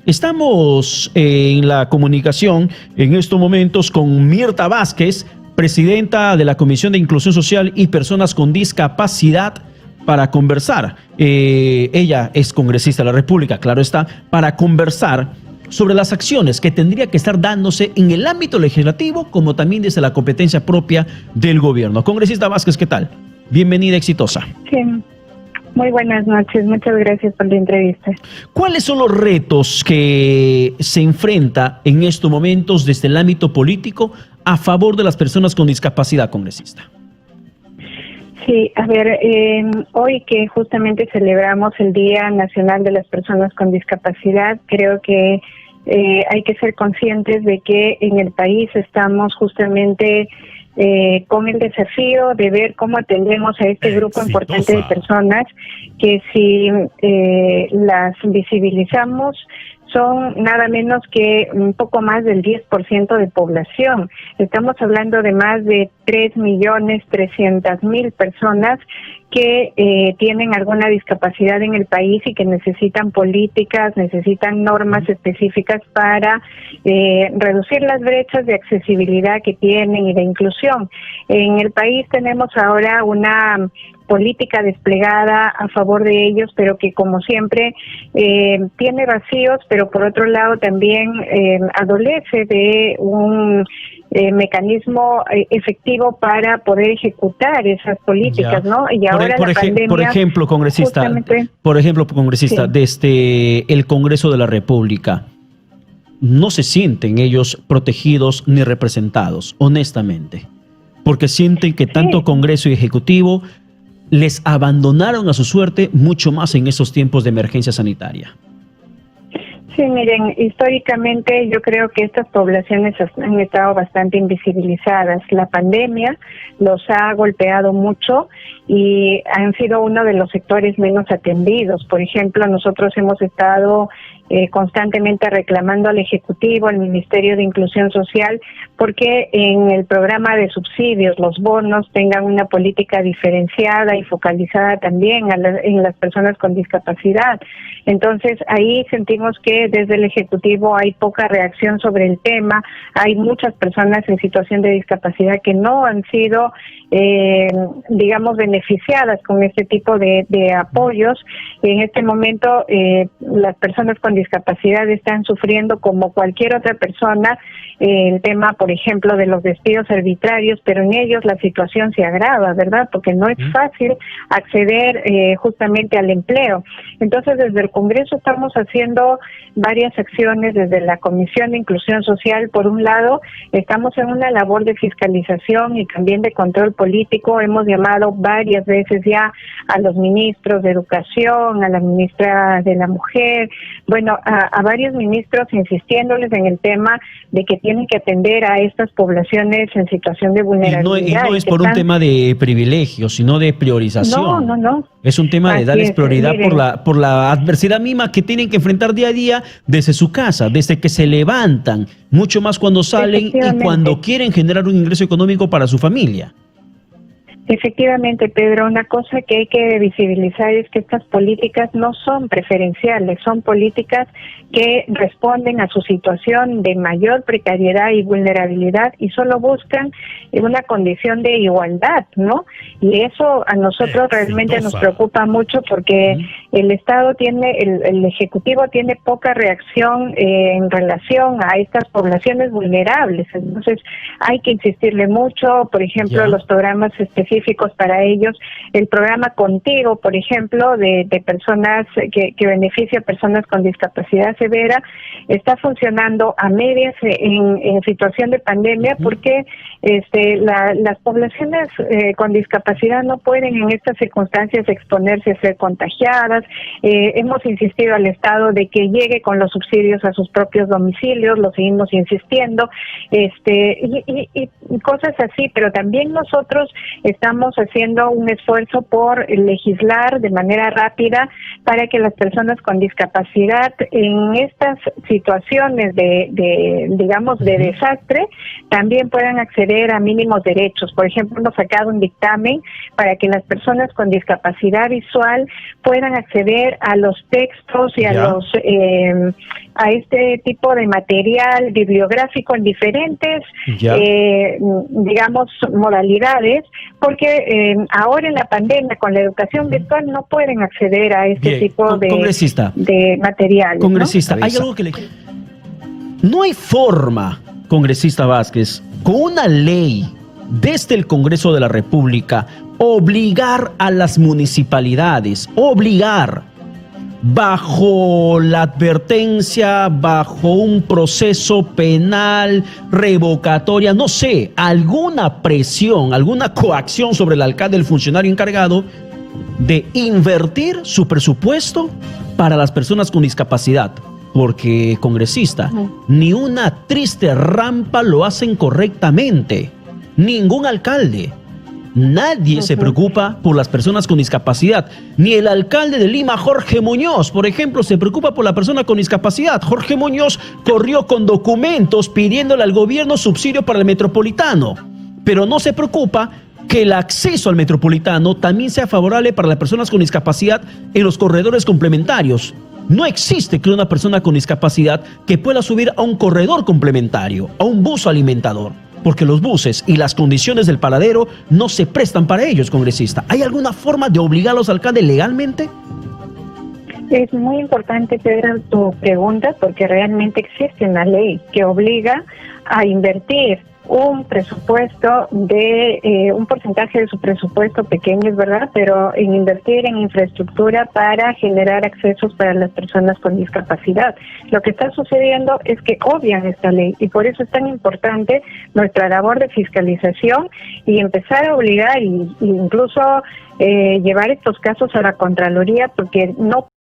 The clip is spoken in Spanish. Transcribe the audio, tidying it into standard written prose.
Estamos en la comunicación en estos momentos con Mirta Vázquez, presidenta de la Comisión de Inclusión Social y Personas con Discapacidad, para conversar. Ella es congresista de la República, claro está, para conversar sobre las acciones que tendría que estar dándose en el ámbito legislativo, como también desde la competencia propia del gobierno. Congresista Vázquez, ¿qué tal? Bienvenida, exitosa. Sí. Muy buenas noches, muchas gracias por la entrevista. ¿Cuáles son los retos que se enfrenta en estos momentos desde el ámbito político a favor de las personas con discapacidad, congresista? Sí, a ver, hoy que justamente celebramos el Día Nacional de las Personas con Discapacidad, creo que hay que ser conscientes de que en el país estamos justamente con el desafío de ver cómo atendemos a este grupo importante de personas que si las visibilizamos son nada menos que un poco más del 10% de población. Estamos hablando de más de 3.300.000 personas que tienen alguna discapacidad en el país y que necesitan políticas, necesitan normas específicas para reducir las brechas de accesibilidad que tienen y de inclusión. En el país tenemos ahora una política desplegada a favor de ellos, pero que como siempre tiene vacíos, pero por otro lado también adolece de un mecanismo efectivo para poder ejecutar esas políticas, ¿no? Y ahora por ejemplo, congresista, sí, desde el Congreso de la República, no se sienten ellos protegidos ni representados, honestamente, porque sienten que tanto Congreso y Ejecutivo les abandonaron a su suerte, mucho más en esos tiempos de emergencia sanitaria. Sí, miren, históricamente yo creo que estas poblaciones han estado bastante invisibilizadas. La pandemia los ha golpeado mucho y han sido uno de los sectores menos atendidos. Por ejemplo, nosotros hemos estado constantemente reclamando al Ejecutivo, al Ministerio de Inclusión Social, porque en el programa de subsidios, los bonos, tengan una política diferenciada y focalizada también en las personas con discapacidad. Entonces, ahí sentimos que desde el Ejecutivo hay poca reacción sobre el tema. Hay muchas personas en situación de discapacidad que no han sido, digamos, beneficiadas con este tipo de apoyos. En este momento, las personas con discapacidad están sufriendo como cualquier otra persona el tema, por ejemplo, de los despidos arbitrarios, pero en ellos la situación se agrava, ¿verdad? Porque no es fácil acceder justamente al empleo. Entonces, desde el Congreso estamos haciendo varias acciones desde la Comisión de Inclusión Social. Por un lado, estamos en una labor de fiscalización y también de control político. Hemos llamado varias veces ya a los ministros de Educación, a la ministra de la Mujer, bueno, a varios ministros insistiéndoles en el tema de que tienen que atender a estas poblaciones en situación de vulnerabilidad. Y no es por un tema de privilegio, sino de priorización. No. Es un tema de darles prioridad por la adversidad misma que tienen que enfrentar día a día desde su casa, desde que se levantan, mucho más cuando salen y cuando quieren generar un ingreso económico para su familia. Efectivamente, Pedro, una cosa que hay que visibilizar es que estas políticas no son preferenciales, son políticas que responden a su situación de mayor precariedad y vulnerabilidad y solo buscan una condición de igualdad, ¿no? Y eso a nosotros realmente nos preocupa mucho porque el Estado tiene, el Ejecutivo tiene poca reacción en relación a estas poblaciones vulnerables. Entonces hay que insistirle mucho, por ejemplo, los programas específicos para ellos, el programa Contigo, por ejemplo, de personas que beneficia a personas con discapacidad severa, está funcionando a medias en situación de pandemia porque las poblaciones con discapacidad no pueden en estas circunstancias exponerse a ser contagiadas. Hemos insistido al Estado de que llegue con los subsidios a sus propios domicilios, lo seguimos insistiendo, y cosas así, pero también nosotros estamos estamos haciendo un esfuerzo por legislar de manera rápida para que las personas con discapacidad en estas situaciones digamos, de desastre también puedan acceder a mínimos derechos. Por ejemplo, hemos sacado un dictamen para que las personas con discapacidad visual puedan acceder a los textos y a este tipo de material bibliográfico en diferentes, digamos, modalidades, porque ahora en la pandemia, con la educación virtual, no pueden acceder a este tipo de materiales. Congresista, ¿no? hay algo que no hay forma, congresista Vázquez, con una ley desde el Congreso de la República, obligar a las municipalidades, bajo la advertencia, bajo un proceso penal, revocatoria, no sé, alguna presión, alguna coacción sobre el alcalde, el funcionario encargado, de invertir su presupuesto para las personas con discapacidad. Porque, congresista, ni una triste rampa lo hacen correctamente. Ningún alcalde. Nadie se preocupa por las personas con discapacidad. Ni el alcalde de Lima, Jorge Muñoz, por ejemplo, se preocupa por la persona con discapacidad. Jorge Muñoz corrió con documentos pidiéndole al gobierno subsidio para el metropolitano, pero no se preocupa que el acceso al metropolitano también sea favorable para las personas con discapacidad en los corredores complementarios. No existe que una persona con discapacidad que pueda subir a un corredor complementario, a un bus alimentador, porque los buses y las condiciones del paradero no se prestan para ellos, congresista. ¿Hay alguna forma de obligar a los alcaldes legalmente? Es muy importante, Pedro, tu pregunta, porque realmente existe una ley que obliga a invertir un presupuesto un porcentaje de su presupuesto pequeño, es verdad, pero en invertir en infraestructura para generar accesos para las personas con discapacidad. Lo que está sucediendo es que obvian esta ley y por eso es tan importante nuestra labor de fiscalización y empezar a obligar e incluso llevar estos casos a la Contraloría, porque no